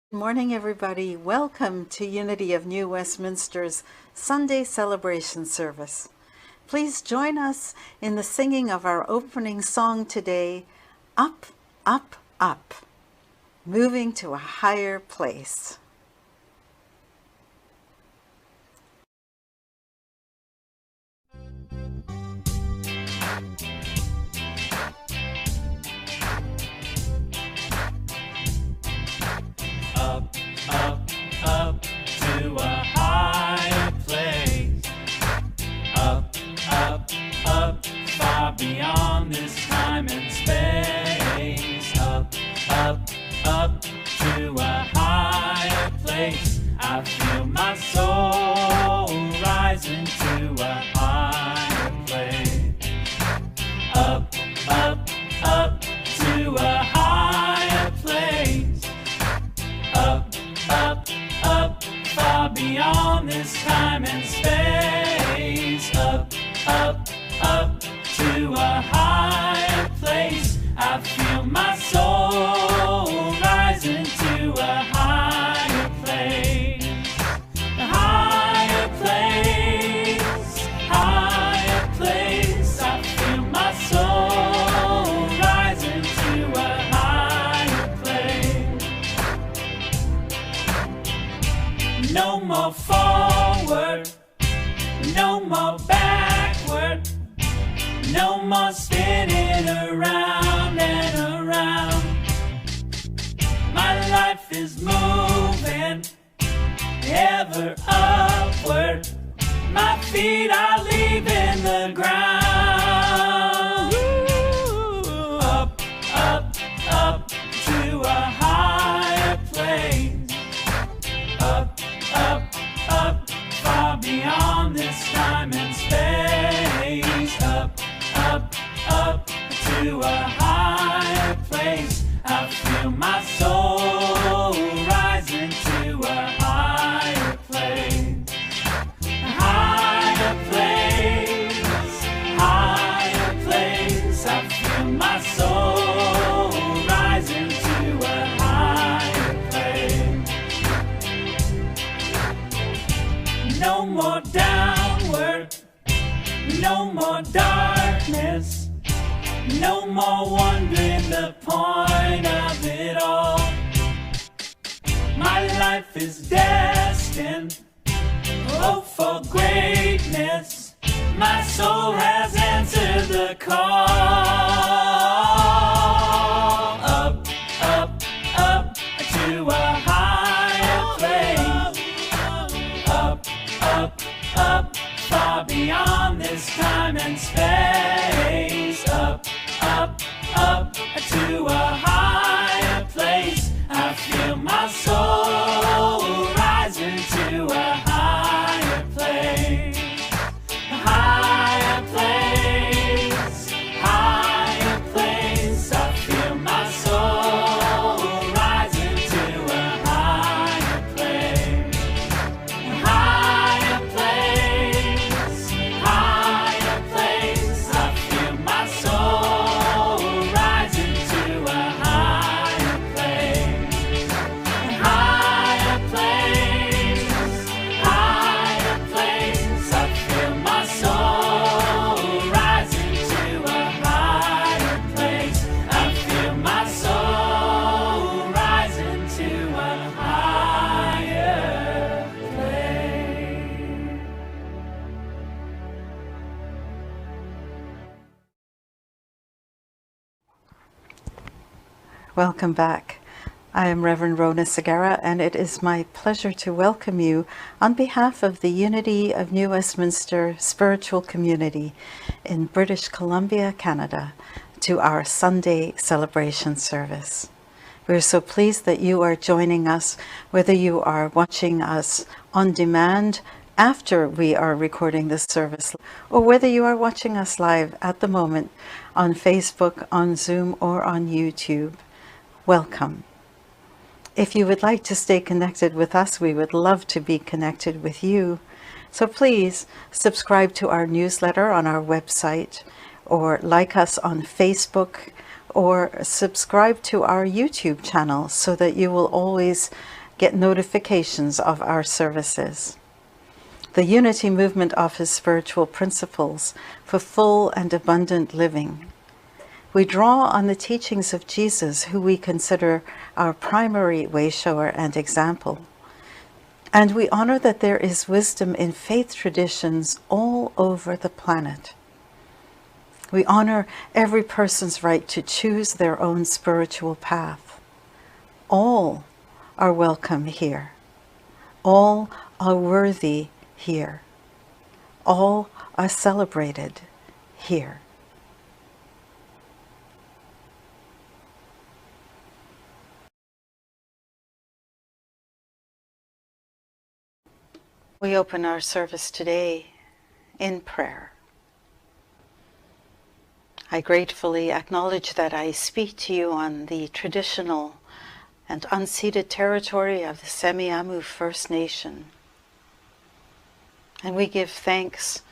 Good morning, everybody. Welcome to Unity of New Westminster's Sunday celebration service. Please join us in the singing of our opening song today, Up, Up, Up, moving to a higher place. Up, up, up to a higher place. Up, up, up, far beyond this time and space. Up, up, up to a higher place. I feel my soul rising to a higher place. Up, up, up to a higher place. Up, up, up, far beyond this time and space. Up, up, up to a higher place. I feel my soul rising to a higher place. A higher place, higher place. I feel my soul rising to a higher place. No more forward, no more backward, no more spinning around and around. My life is moving ever upward. My feet are leaving the ground. Up, up, up to a higher place. Up, up, up, far beyond this time and space. Up, up, up to a higher place. I feel my soul rising to a higher place. A higher place, higher place. I feel my soul rising to a higher place. No more downward, no more darkness, no more wondering the point of it all. My life is destined, oh, for greatness. My soul has answered the call. Up, up, up to a higher place. Up, up, up, far beyond this time and space. Up, up, up to a higher place. I feel my soul rising to a higher place. A higher place, higher place. I feel my soul rising to a higher place. Higher place, higher place. I feel my soul rising to a higher place. Higher place, higher place. I feel my soul rising to a higher place. I feel my soul rising to a higher place. Welcome back. I am Reverend Rona Segara, and it is my pleasure to welcome you on behalf of the Unity of New Westminster spiritual community in British Columbia, Canada, to our Sunday celebration service. We're so pleased that you are joining us, whether you are watching us on demand after we are recording this service, or whether you are watching us live at the moment on Facebook, on Zoom, or on YouTube. Welcome. If you would like to stay connected with us, we would love to be connected with you. So please subscribe to our newsletter on our website, or like us on Facebook, or subscribe to our YouTube channel so that you will always get notifications of our services. The Unity Movement offers spiritual principles for full and abundant living. We draw on the teachings of Jesus, who we consider our primary way-shower and example. And we honor that there is wisdom in faith traditions all over the planet. We honor every person's right to choose their own spiritual path. All are welcome here. All are worthy here. All are celebrated here. We open our service today in prayer. I gratefully acknowledge that I speak to you on the traditional and unceded territory of the Semiahmoo First Nation. And we give thanks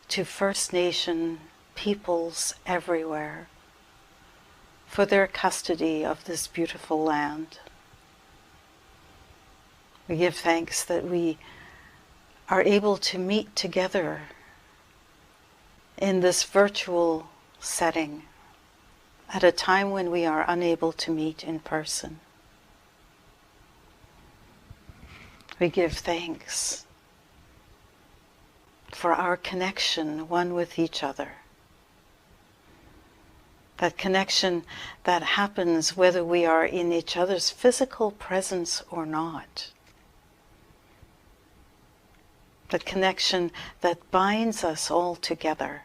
to First Nation peoples everywhere for their custody of this beautiful land. We give thanks that we are able to meet together in this virtual setting at a time when we are unable to meet in person. We give thanks for our connection one with each other. That connection that happens whether we are in each other's physical presence or not. That connection that binds us all together.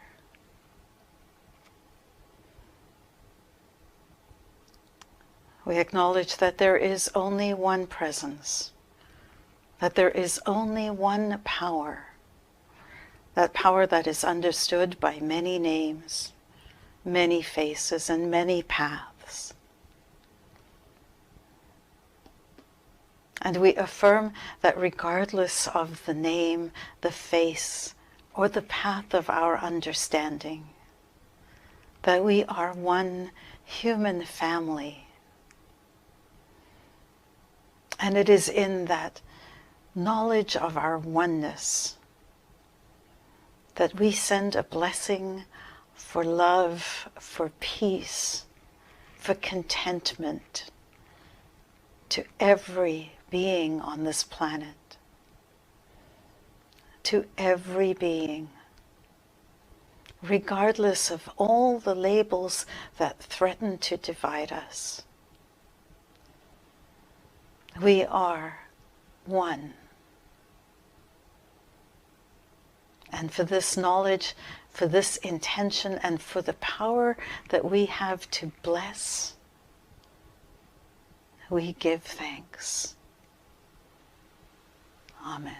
We acknowledge that there is only one presence, that there is only one power, that power that is understood by many names, many faces, and many paths. And we affirm that regardless of the name, the face, or the path of our understanding, that we are one human family. And it is in that knowledge of our oneness that we send a blessing for love, for peace, for contentment to every being on this planet, to every being, regardless of all the labels that threaten to divide us. We are one. And for this knowledge, for this intention, and for the power that we have to bless, we give thanks. Amen.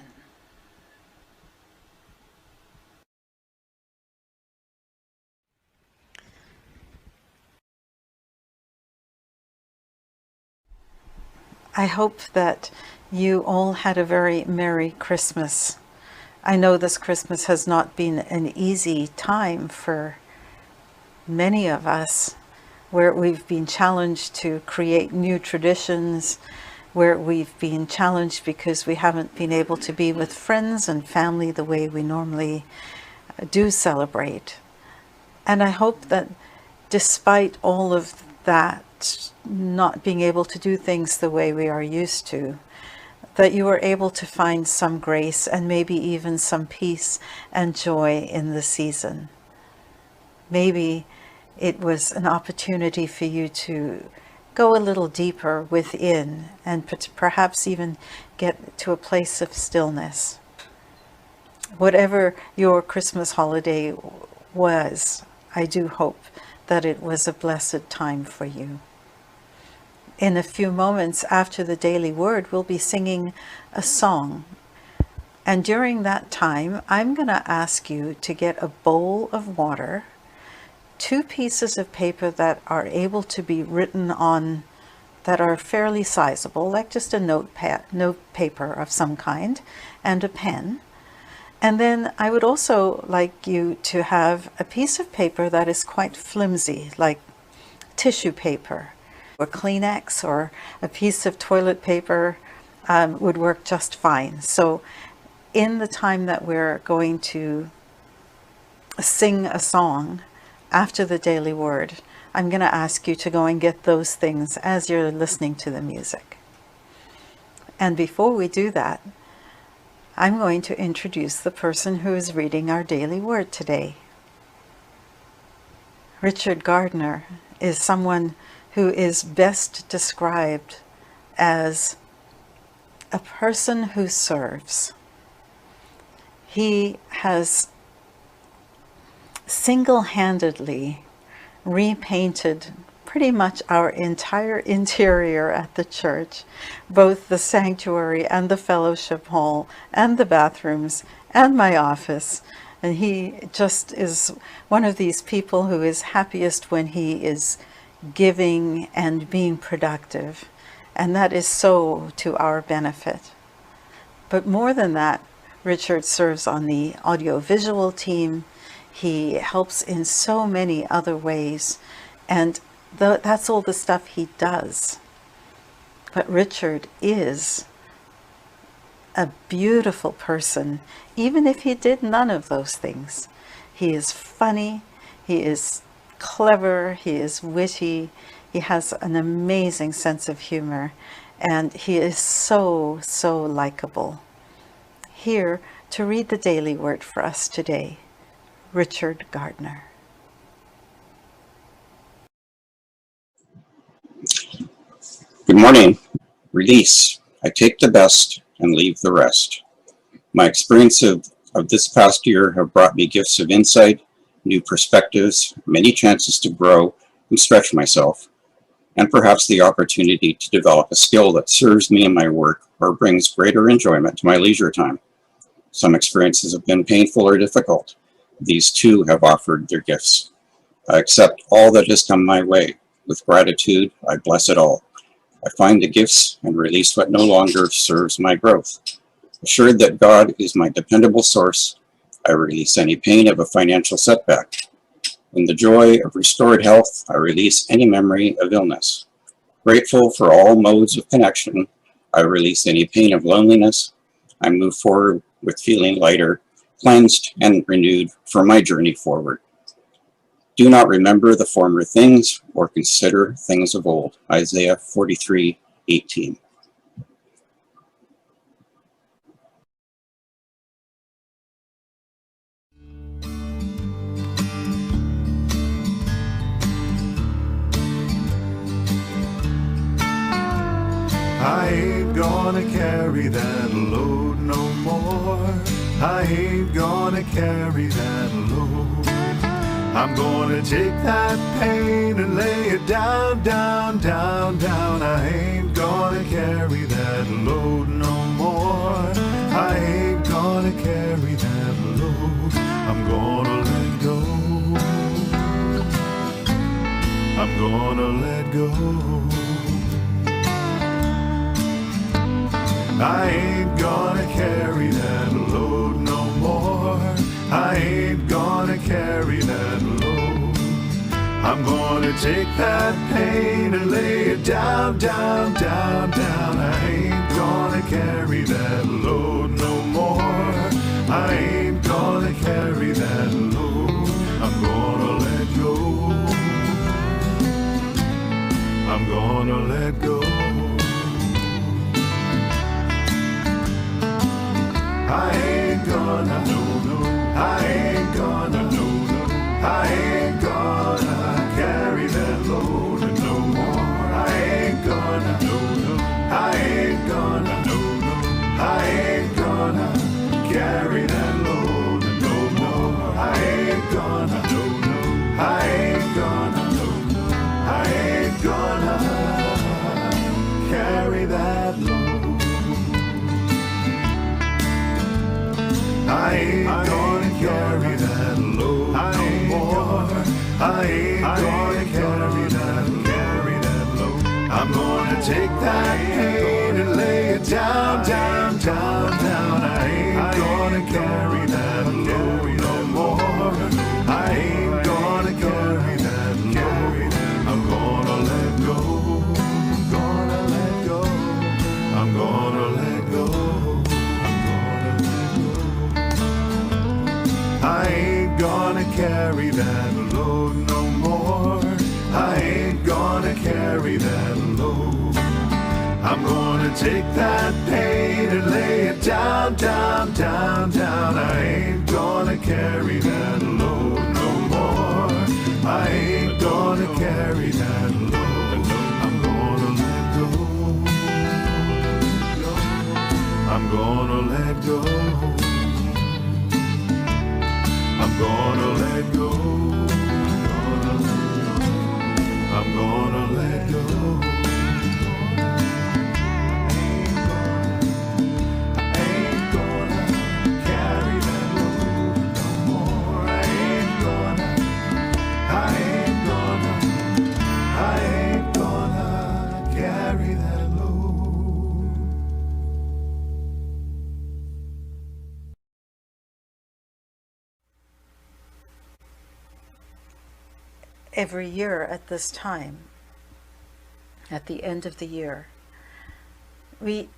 I hope that you all had a very Merry Christmas. I know this Christmas has not been an easy time for many of us, where we've been challenged to create new traditions, where we've been challenged because we haven't been able to be with friends and family the way we normally do celebrate. And I hope that despite all of that, not being able to do things the way we are used to, that you are able to find some grace and maybe even some peace and joy in the season. Maybe it was an opportunity for you to go a little deeper within and perhaps even get to a place of stillness. Whatever your Christmas holiday was, I do hope that it was a blessed time for you. In a few moments after the daily word, we'll be singing a song. And during that time, I'm going to ask you to get a bowl of water, 2 pieces of paper that are able to be written on, that are fairly sizable, like just a note paper of some kind, and a pen. And then I would also like you to have a piece of paper that is quite flimsy, like tissue paper, or Kleenex, or a piece of toilet paper, would work just fine. So in the time that we're going to sing a song after the daily word, I'm going to ask you to go and get those things as you're listening to the music. And before we do that, I'm going to introduce the person who is reading our daily word today. Richard Gardner is someone who is best described as a person who serves. He has single-handedly repainted pretty much our entire interior at the church, both the sanctuary and the fellowship hall and the bathrooms and my office. And he just is one of these people who is happiest when he is giving and being productive. And that is so to our benefit. But more than that, Richard serves on the audiovisual team. He helps in so many other ways. And that's all the stuff he does. But Richard is a beautiful person, even if he did none of those things. He is funny, he is clever, he is witty, he has an amazing sense of humor, and he is so, so likable. Here to read the daily word for us today, Richard Gardner. Good morning. Release. I take the best and leave the rest. My experience of this past year have brought me gifts of insight, new perspectives, many chances to grow and stretch myself, and perhaps the opportunity to develop a skill that serves me in my work or brings greater enjoyment to my leisure time. Some experiences have been painful or difficult. These too have offered their gifts. I accept all that has come my way. With gratitude, I bless it all. I find the gifts and release what no longer serves my growth. Assured that God is my dependable source, I release any pain of a financial setback. In the joy of restored health, I release any memory of illness. Grateful for all modes of connection, I release any pain of loneliness. I move forward with feeling lighter, cleansed, and renewed for my journey forward. Do not remember the former things or consider things of old. Isaiah 43:18. I ain't gonna carry that load no more. I ain't gonna carry that load. I'm gonna take that pain and lay it down, down, down, down. I ain't gonna carry that load no more. I ain't gonna carry that load. I'm gonna let go. I'm gonna let go. I ain't gonna carry that load no more. I ain't gonna carry that load. I'm gonna take that pain and lay it down, down, down, down. I ain't gonna carry that load no more. I ain't gonna carry that load. I'm gonna let go. I'm gonna let go. I ain't gonna, no, I ain't gonna, no, I ain't gonna carry that load no more. I ain't gonna, no, I ain't gonna, no, I ain't gonna carry that load no more. I ain't gonna, no, I ain't gonna, no, I ain't gonna carry that load. I ain't gonna carry that load no more. I ain't gonna carry that load. I'm gonna take that pain and lay it down, down, down, down. I ain't gonna carry that load no more. I ain't gonna carry that load. I'm gonna let go. I'm gonna let go. I'm gonna let go. I'm gonna take that pain and lay it down, down, down, down. I ain't gonna carry that load no more. I ain't gonna carry that load. I'm gonna let go. I'm gonna let go. I'm gonna let go. I'm gonna let go. Every year at this time, at the end of the year, we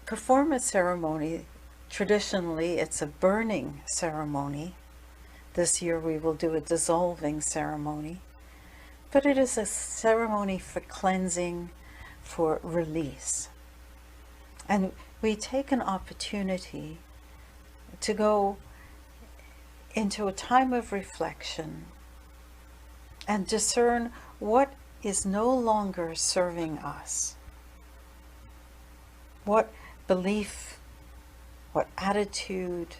perform a ceremony. Traditionally, it's a burning ceremony. This year we will do a dissolving ceremony. But it is a ceremony for cleansing, for release. And we take an opportunity to go into a time of reflection and discern what is no longer serving us. What belief, what attitude,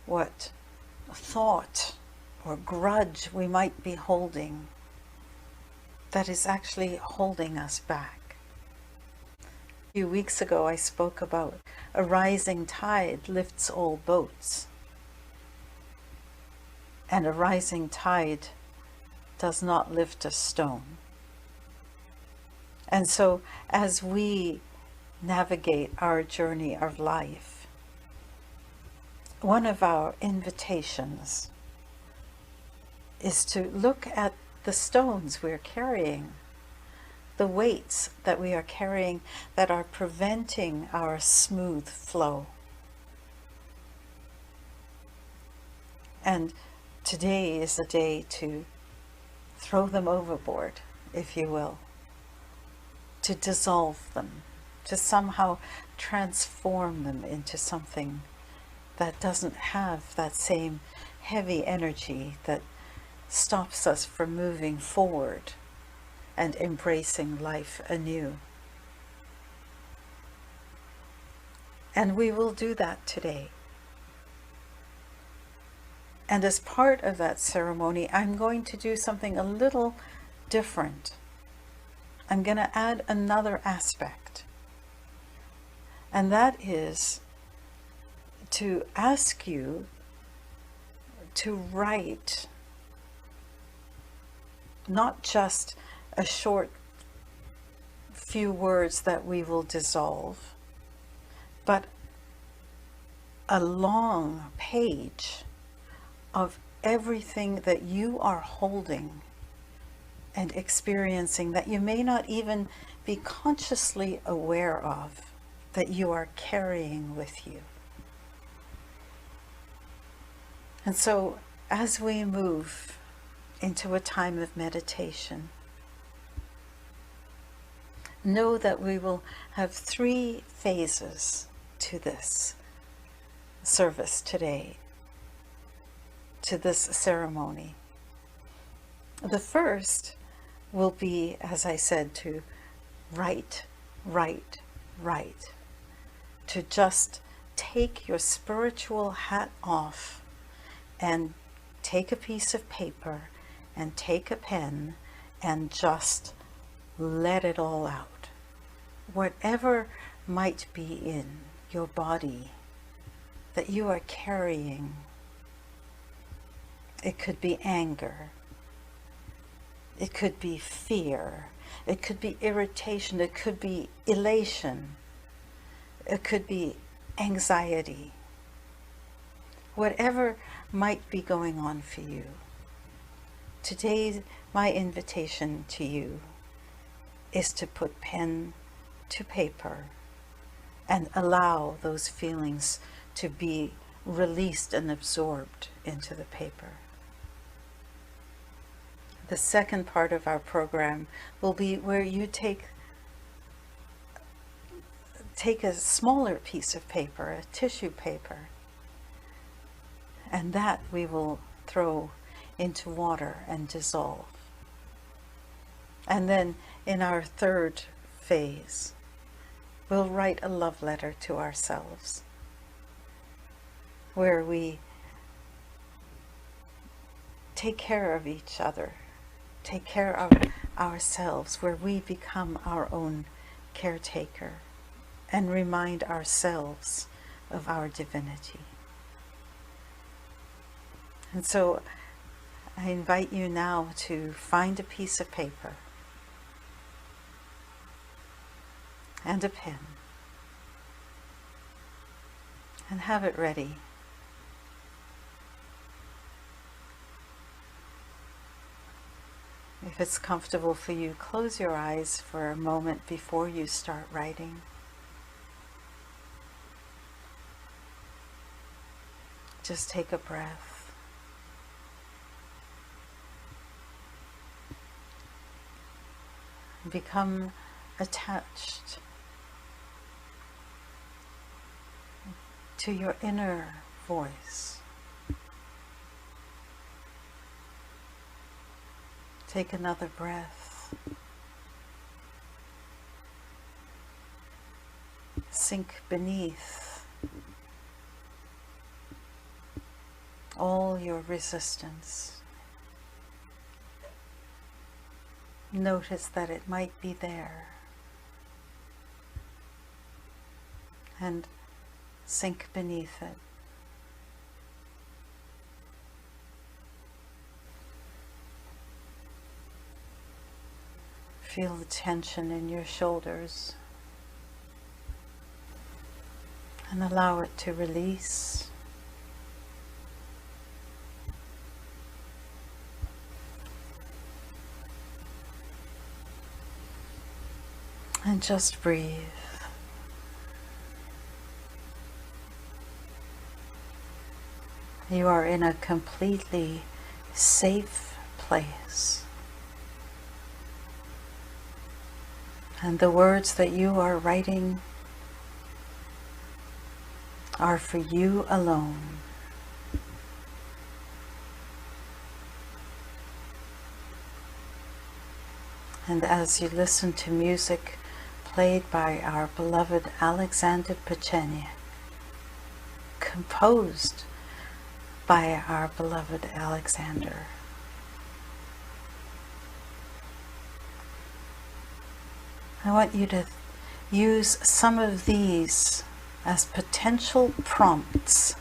what thought or grudge we might be holding that is actually holding us back. A few weeks ago I spoke about a rising tide lifts all boats. And a rising tide does not lift a stone. And so as we navigate our journey of life, one of our invitations is to look at the stones we're carrying, the weights that we are carrying that are preventing our smooth flow. And today is a day to throw them overboard, if you will, to dissolve them, to somehow transform them into something that doesn't have that same heavy energy that stops us from moving forward and embracing life anew. And we will do that today. And as part of that ceremony, I'm going to do something a little different. I'm going to add another aspect. And that is to ask you to write not just a short few words that we will dissolve, but a long page of everything that you are holding and experiencing that you may not even be consciously aware of, that you are carrying with you. And so as we move into a time of meditation, know that we will have 3 phases to this service today, to this ceremony. The first will be, as I said, to write, to just take your spiritual hat off and take a piece of paper and take a pen and just let it all out. Whatever might be in your body that you are carrying. It could be anger. It could be fear. It could be irritation. It could be elation. It could be anxiety. Whatever might be going on for you. Today, my invitation to you is to put pen to paper and allow those feelings to be released and absorbed into the paper. The second part of our program will be where you take take a smaller piece of paper, a tissue paper, and that we will throw into water and dissolve. And then in our third phase, we'll write a love letter to ourselves, where we take care of each other, take care of ourselves, where we become our own caretaker and remind ourselves of our divinity. And so I invite you now to find a piece of paper and a pen and have it ready. If it's comfortable for you, close your eyes for a moment before you start writing. Just take a breath. Become attached to your inner voice. Take another breath. Sink beneath all your resistance. Notice that it might be there. And sink beneath it. Feel the tension in your shoulders and allow it to release. And just breathe. You are in a completely safe place. And the words that you are writing are for you alone. And as you listen to music played by our beloved Alexander Pechenia, composed by our beloved Alexander, I want you to use some of these as potential prompts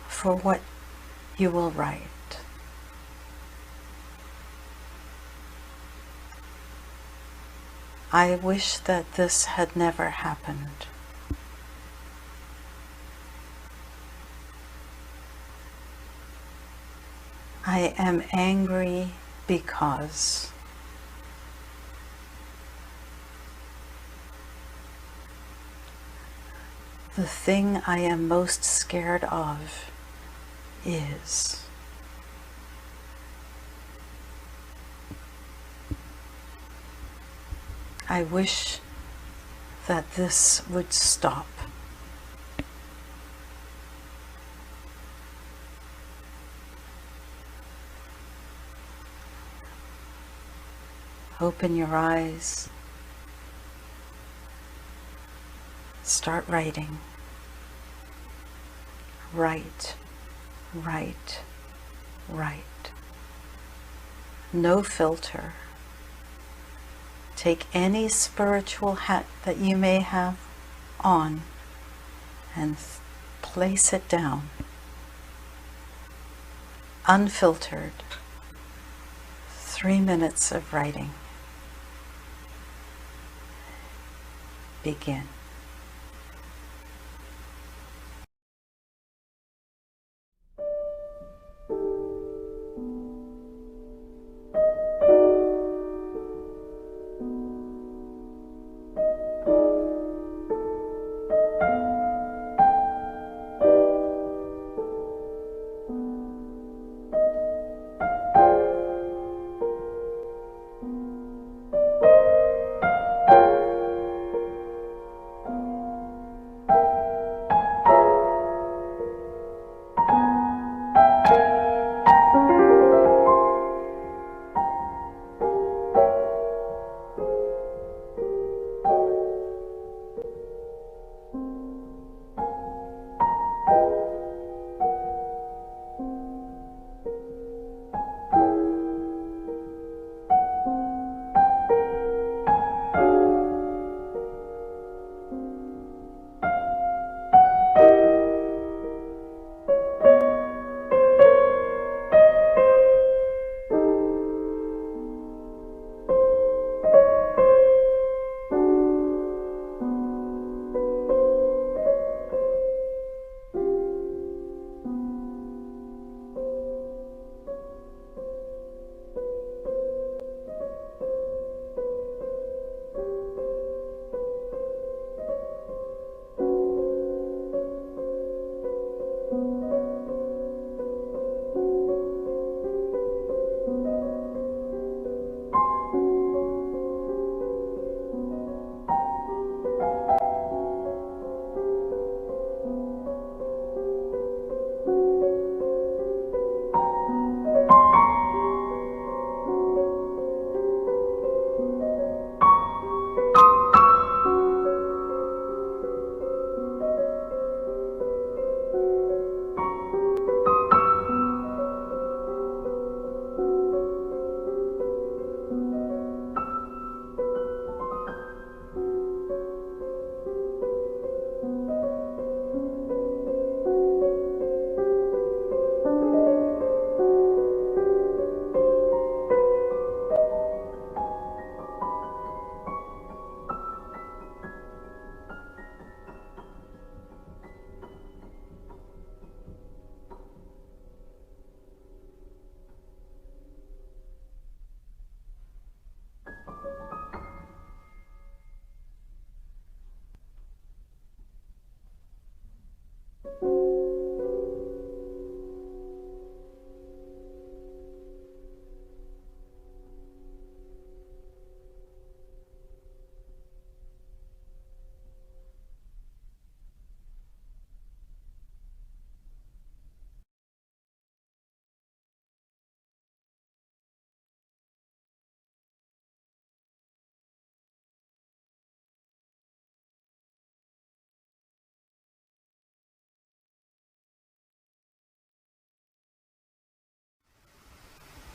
for what you will write. I wish that this had never happened. I am angry because. The thing I am most scared of is. I wish that this would stop. Open your eyes. Start writing. Write, write, write. No filter. Take any spiritual hat that you may have on and place it down. Unfiltered. 3 minutes of writing. Begin.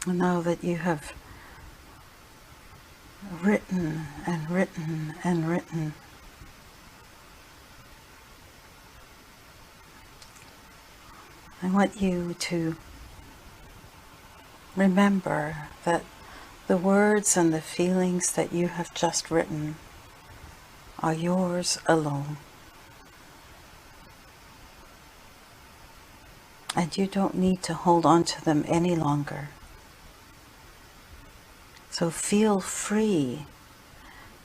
And now that you have written and written and written, I want you to remember that the words and the feelings that you have just written are yours alone. And you don't need to hold on to them any longer. So feel free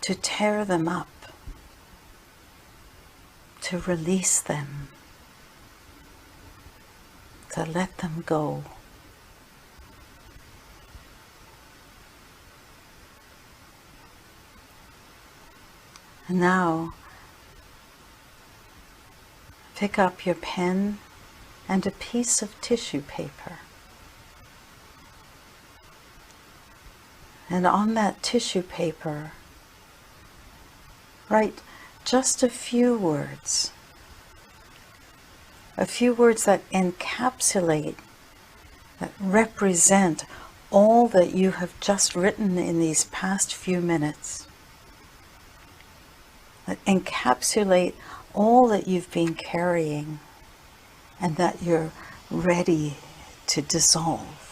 to tear them up, to release them, to let them go. And now, pick up your pen and a piece of tissue paper. And on that tissue paper, write just a few words that encapsulate, that represent all that you have just written in these past few minutes, that encapsulate all that you've been carrying and that you're ready to dissolve.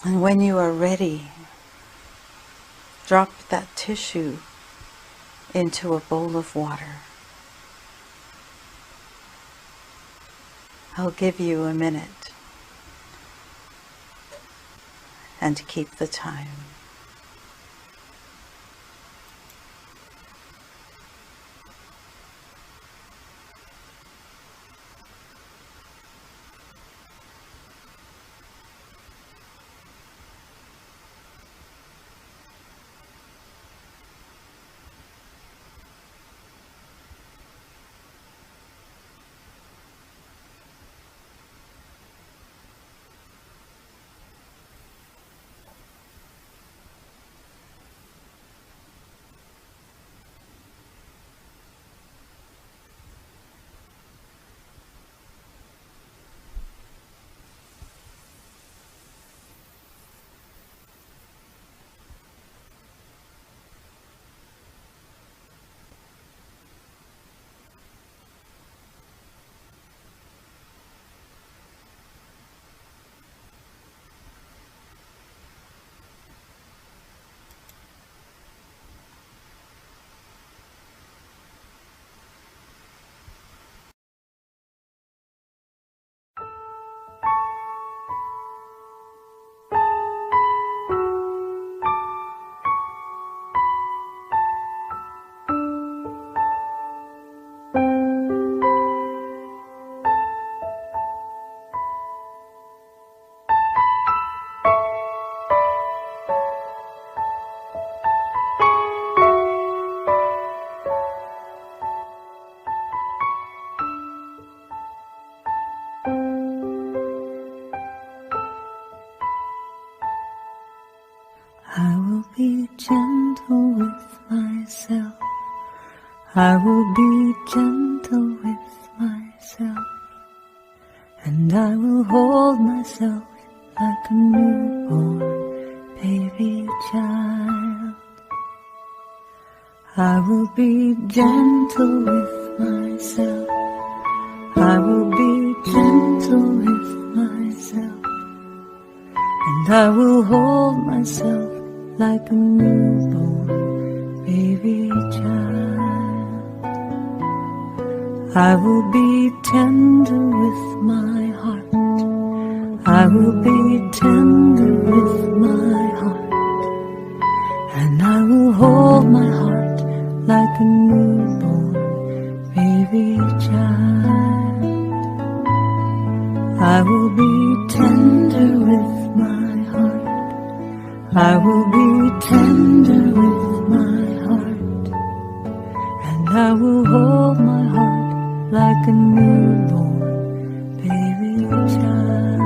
And when you are ready, drop that tissue into a bowl of water. I'll give you a minute and keep the time. I will be gentle with myself. I will be gentle with myself. And I will hold myself like a newborn baby child. I will be gentle with myself. I will be gentle with myself. And I will hold myself like a newborn baby child. I will be tender with my heart. I will be tender with my heart. And I will hold my heart like a newborn baby child. I will be tender with my heart. I will be tender with my heart. And I will hold my heart like a newborn baby child.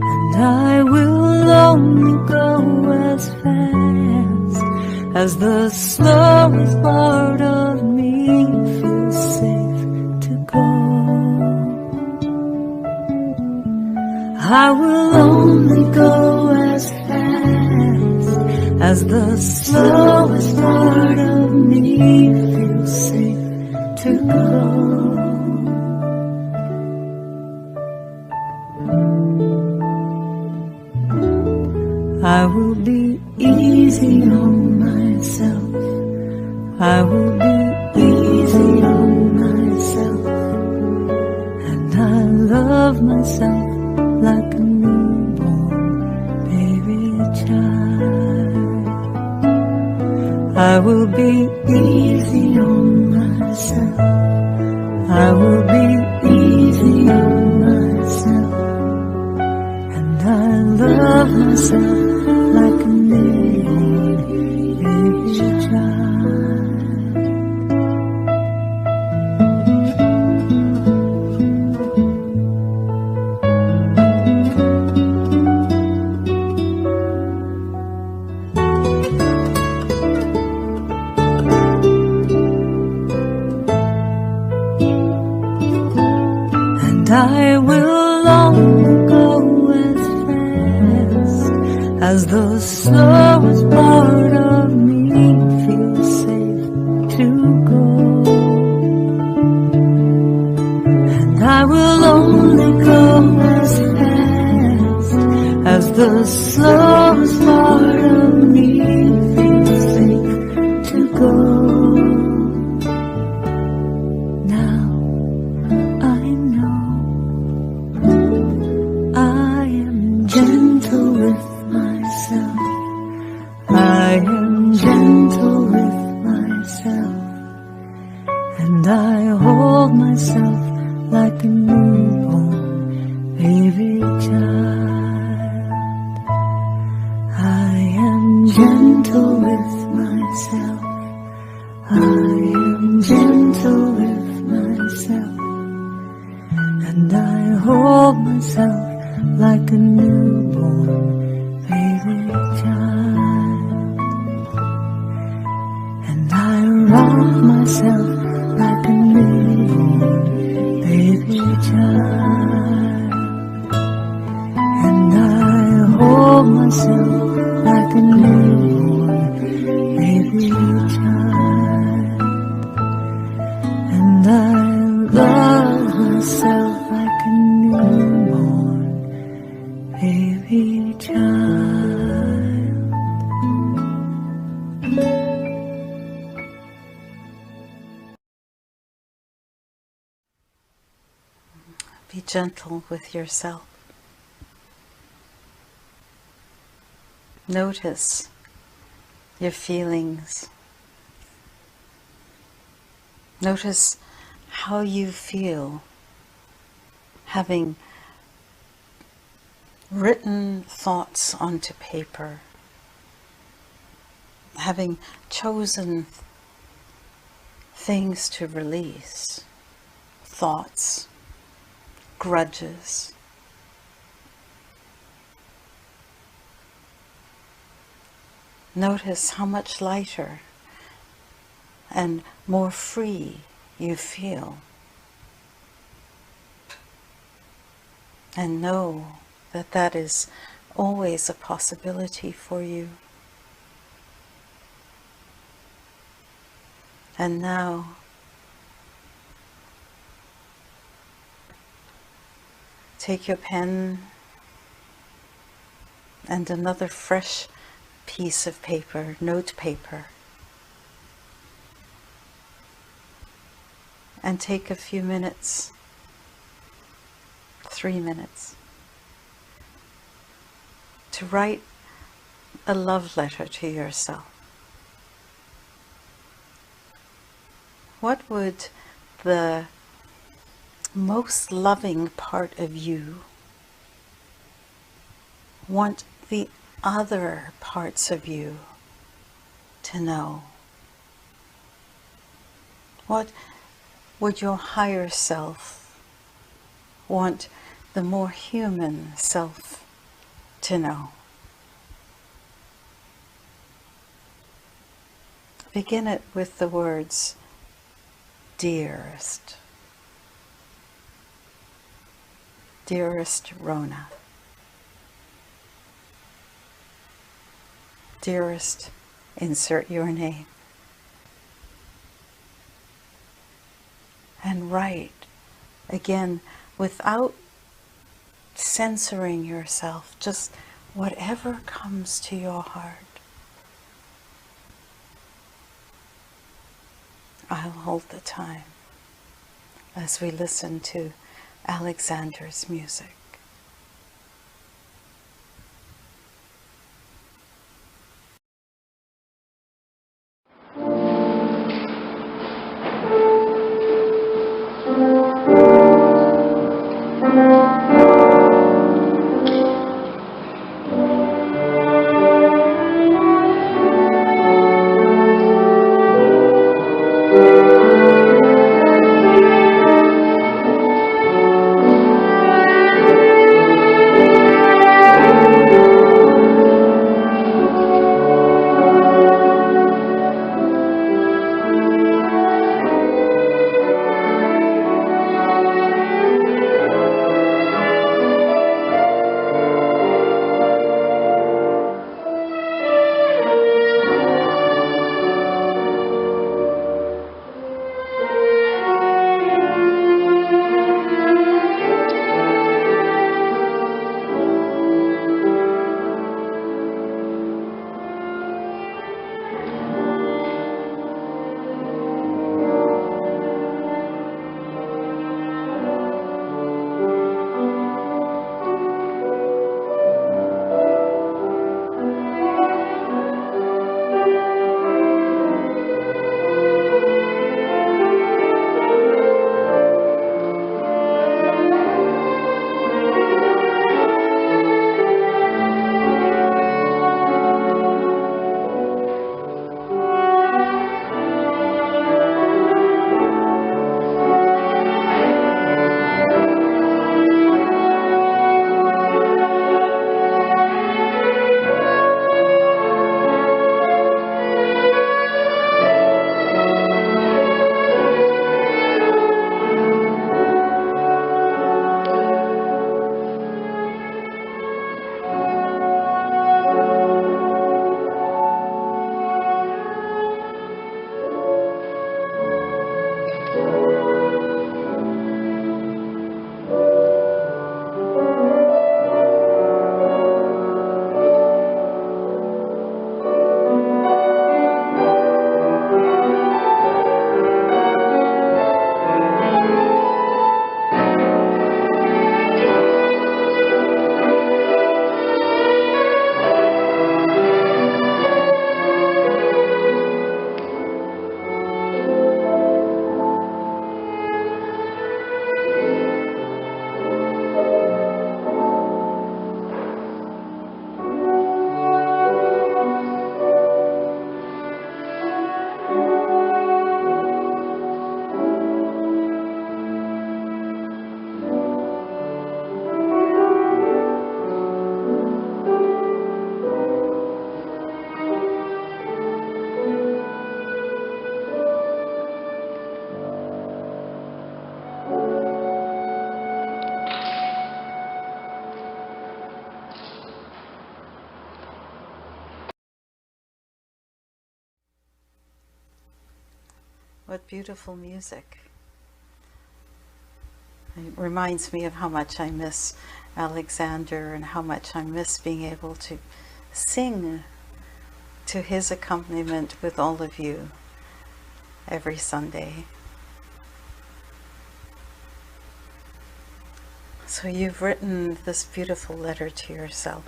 And I will only go as fast as the slowest part of me feels safe to I will only go as fast as the slowest part of me feels safe to go. I will be easy on myself. I will be easy on myself. And I love myself like a newborn baby child. I will be easy on myself. I will be easy on myself. And I love myself like a newborn baby child. And I will only go as fast as the slowest part of me feels safe to go. And I will only go as fast as the slowest part of me feels safe to go. Gentle with myself. I am gentle with myself. And I hold myself like a newborn baby child. I am gentle with myself. I am gentle with myself. And I hold myself like a newborn baby child. And I rock myself like a newborn baby child. And I hold myself like a newborn baby child. And I love myself like a newborn baby child. Be gentle with yourself. Notice your feelings. Notice how you feel having written thoughts onto paper, having chosen things to release, thoughts, grudges. Notice how much lighter and more free you feel. And know that that is always a possibility for you. And now, take your pen and another fresh piece of paper, note paper, and take a few minutes, 3 minutes, to write a love letter to yourself. What would the most loving part of you want the other parts of you to know? What would your higher self want the more human self to know? Begin it with the words, dearest. Dearest Rona. Dearest, insert your name. And write, again, without censoring yourself, just whatever comes to your heart. I'll hold the time as we listen to Alexander's music. What beautiful music. It reminds me of how much I miss Alexander and how much I miss being able to sing to his accompaniment with all of you every Sunday. So you've written this beautiful letter to yourself.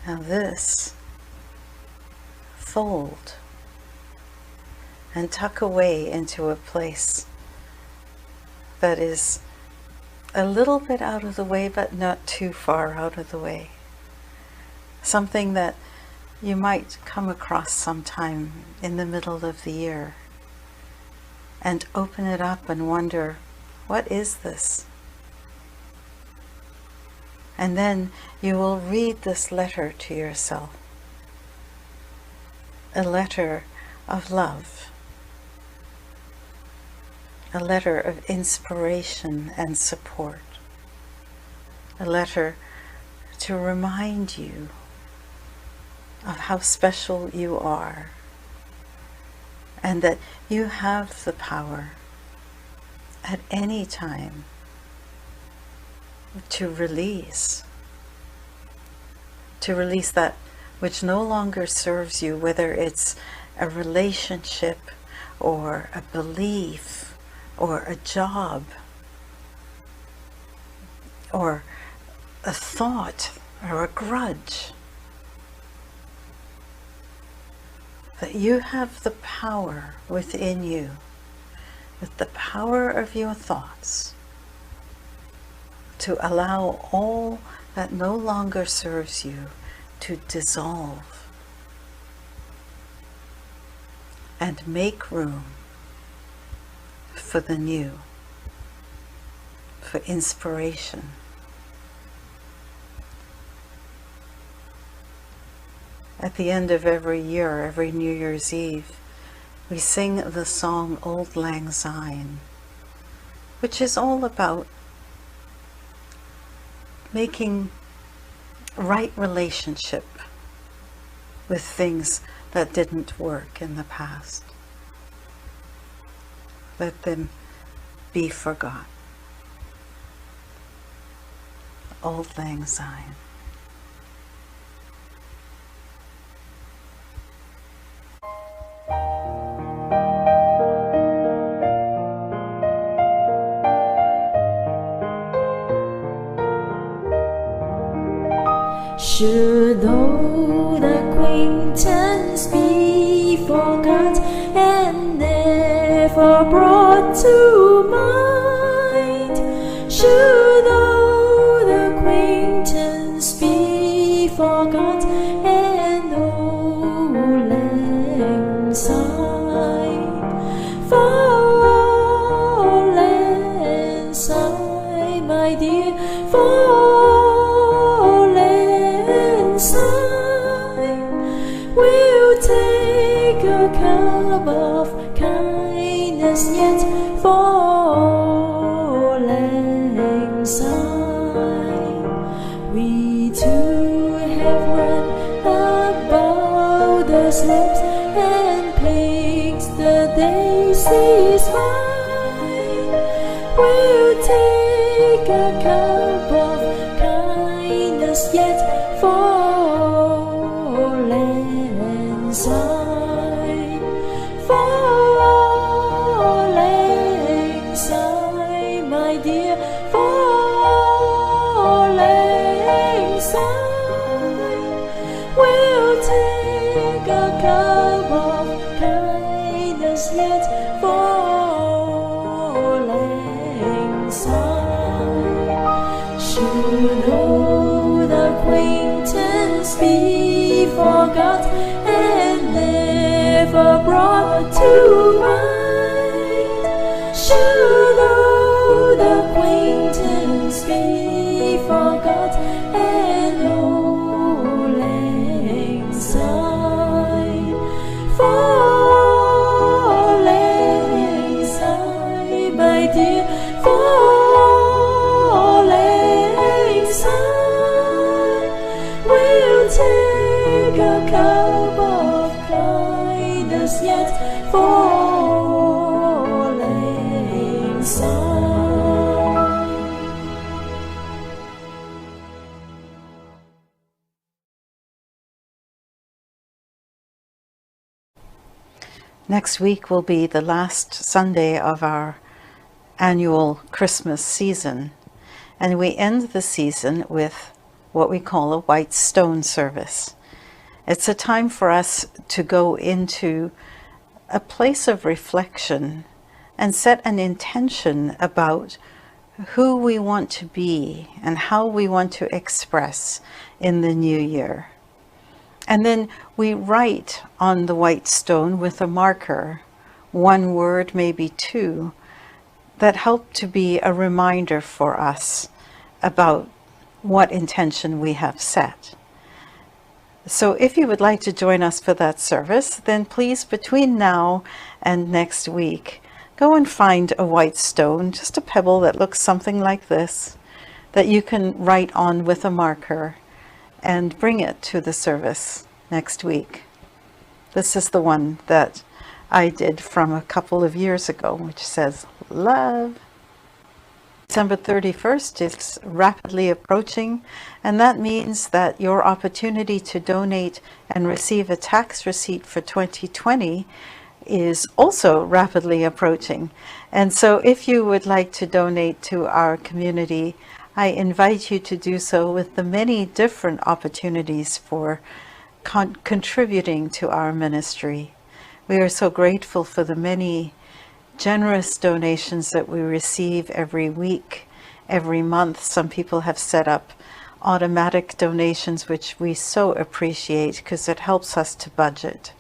Now this, fold and tuck away into a place that is a little bit out of the way, but not too far out of the way. Something that you might come across sometime in the middle of the year and open it up and wonder, what is this? And then you will read this letter to yourself. A letter of love. A letter of inspiration and support. A letter to remind you of how special you are, and that you have the power at any time to release that which no longer serves you, whether it's a relationship or a belief or a job or a thought or a grudge. That you have the power within you, with the power of your thoughts, to allow all that no longer serves you to dissolve and make room for the new, for inspiration. At the end of every year, every New Year's Eve, we sing the song Auld Lang Syne, which is all about making right relationship with things that didn't work in the past. Let them be forgot. Auld Lang Syne. Should old acquaintance be forgot and never brought to mind? Should old acquaintance be forgot and old lang syne? For old lang syne, my dear, for we'll take a cup of kindness yet for lang syne. We too have run about the slopes and picked the daisies fine. We'll take a cup of kindness yet for lang syne, for lang syne, my dear, for lang syne. We'll take a cup of kindness yet for lang syne. Should old acquaintance be forgot and never brought to mind? Should old acquaintance be forgot and old lang syne? For lang syne, my dear, for lang syne. We'll take a cup of kindness yet for lang syne. Next week will be the last Sunday of our annual Christmas season, and we end the season with what we call a white stone service. It's a time for us to go into a place of reflection and set an intention about who we want to be and how we want to express in the new year. And then we write on the white stone with a marker, one word, maybe two, that help to be a reminder for us about what intention we have set. So if you would like to join us for that service, then please, between now and next week, go and find a white stone, just a pebble that looks something like this, that you can write on with a marker and bring it to the service next week. This is the one that I did from a couple of years ago, which says, love. December 31st is rapidly approaching, and that means that your opportunity to donate and receive a tax receipt for 2020 is also rapidly approaching. And so if you would like to donate to our community, I invite you to do so with the many different opportunities for contributing to our ministry. We are so grateful for the many generous donations that we receive every week, every month. Some people have set up automatic donations, which we so appreciate because it helps us to budget.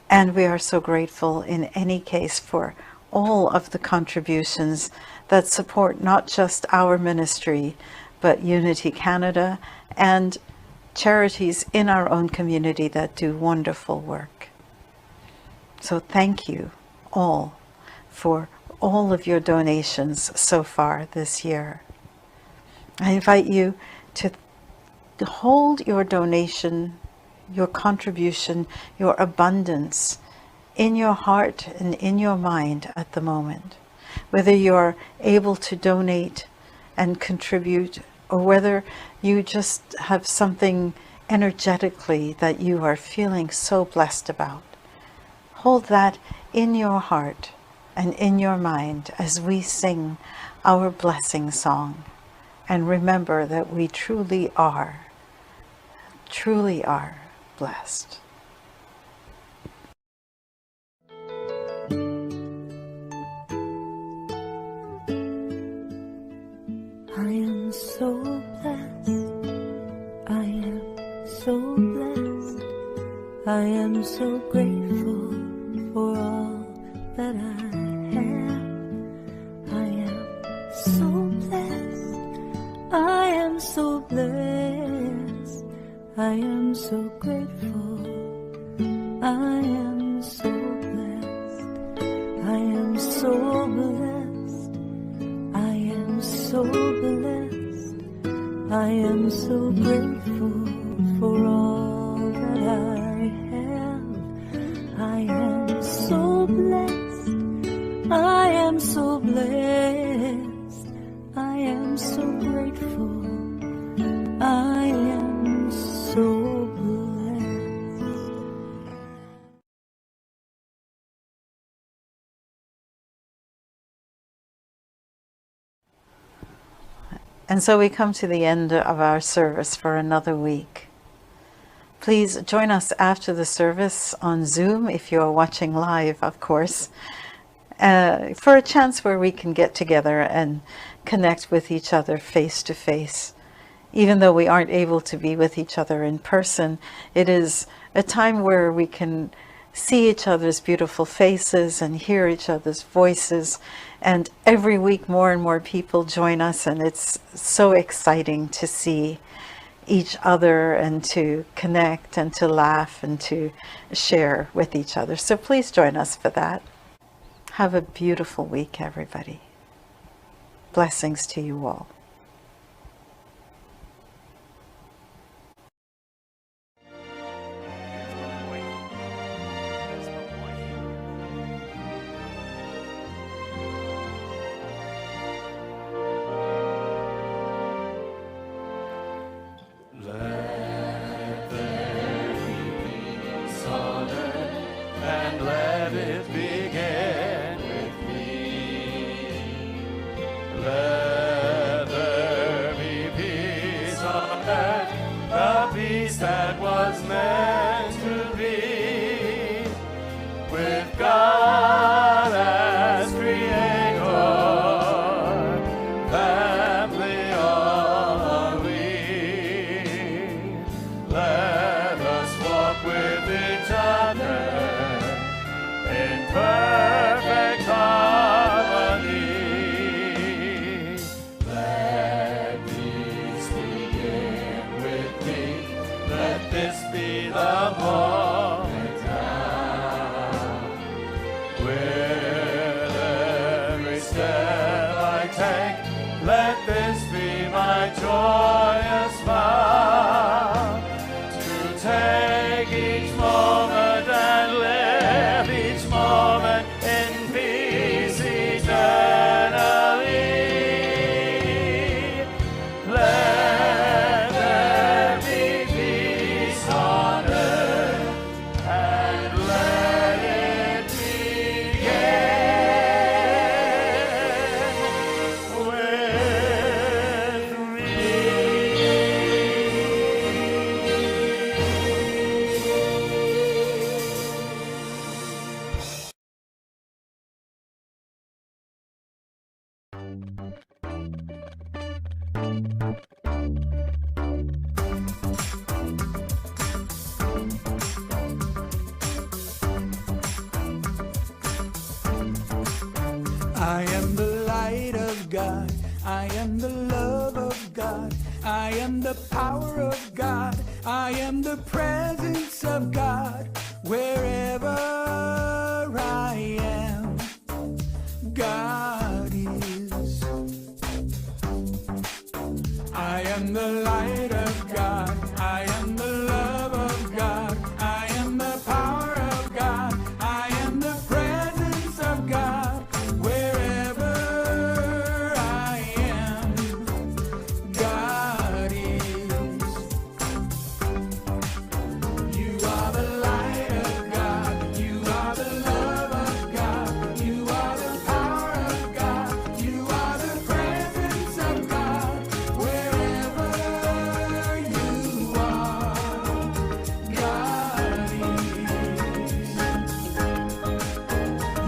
And we are so grateful in any case for all of the contributions that support not just our ministry, but Unity Canada and charities in our own community that do wonderful work. So thank you all for all of your donations so far this year. I invite you to hold your donation, your contribution, your abundance in your heart and in your mind at the moment. Whether you're able to donate and contribute, or whether you just have something energetically that you are feeling so blessed about. Hold that in your heart and in your mind as we sing our blessing song. And remember that we truly are blessed. I am so blessed. I am so blessed. I am so grateful for all that I have. I am so blessed. I am so blessed. I am so grateful. I am so blessed. I am so blessed. I am so blessed. I am so grateful for all that I have. I am so blessed. I am so blessed. I am so grateful. I am so blessed. And so we come to the end of our service for another week. Please join us after the service on Zoom, if you are watching live, of course, for a chance where we can get together and connect with each other face to face. Even though we aren't able to be with each other in person, it is a time where we can see each other's beautiful faces and hear each other's voices. And every week more and more people join us, and it's so exciting to see each other and to connect and to laugh and to share with each other. So please join us for that. Have a beautiful week, everybody. Blessings to you all. That was meant to be with God as creator, family are we. Let us walk with each other in perfect harmony. Let peace begin with me. Let this be the moment now, with every step I take, let this be my joyous vow. I am the light of God. I am the love of God. I am the power of God. I am the presence of God. Wherever I am, God is. I am the light of God. I am the love of God. I am the power of God. I am the presence of God. Wherever I am, God is. You are the light of God. You are the love of God. You are the power of God. You are the presence of God. Wherever you are, God is.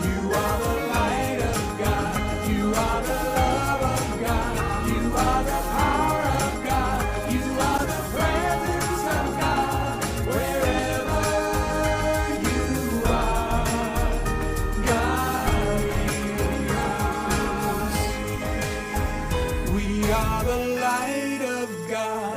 You are the light of God. You are the love of God. You are the power of God. You are the presence of God. Wherever you are, God is. We are the light of God.